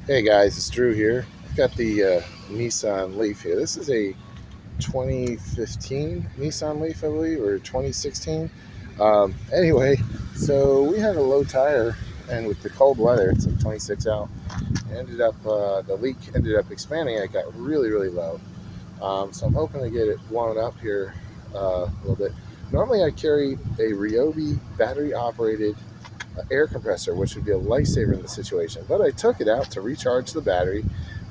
Hey guys, it's Drew here. I've got the Nissan Leaf here. This is a 2015 Nissan Leaf, I believe, or 2016. Anyway, so we had a low tire, and with the cold weather, it's like 26 out. The leak ended up expanding. It got really, really low. So I'm hoping to get it warmed up here a little bit. Normally, I carry a Ryobi battery operated air compressor, which would be a lifesaver in the situation. But I took it out to recharge the battery.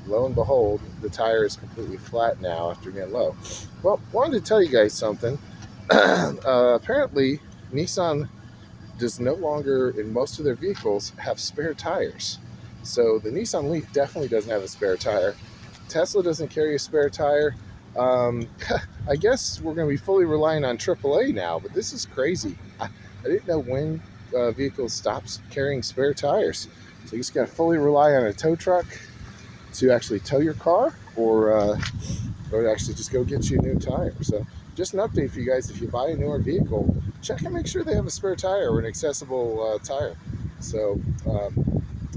Lo and behold, the tire is completely flat now after being low. Well, wanted to tell you guys something. Apparently, Nissan does no longer, in most of their vehicles, have spare tires. So the Nissan Leaf definitely doesn't have a spare tire. Tesla doesn't carry a spare tire. Um, I guess we're going to be fully relying on AAA now, but this is crazy. I didn't know when vehicles stops carrying spare tires. So you just got to fully rely on a tow truck to actually tow your car, or actually just go get you a new tire. So just an update for you guys: if you buy a newer vehicle, check and make sure they have a spare tire or an accessible tire. So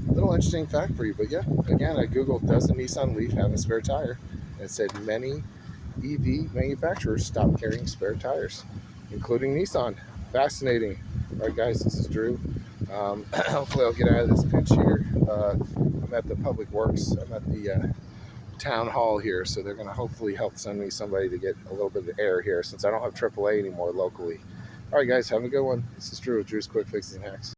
little interesting fact for you. But yeah, again, I googled, does the Nissan Leaf have a spare tire? And it said many EV manufacturers stopped carrying spare tires, including Nissan. Fascinating. All right, guys, this is Drew. Hopefully, I'll get out of this pinch here. I'm at the Public Works. I'm at the town hall here, so they're going to hopefully help send me somebody to get a little bit of air here since I don't have AAA anymore locally. All right, guys, have a good one. This is Drew with Drew's Quick Fixes and Hacks.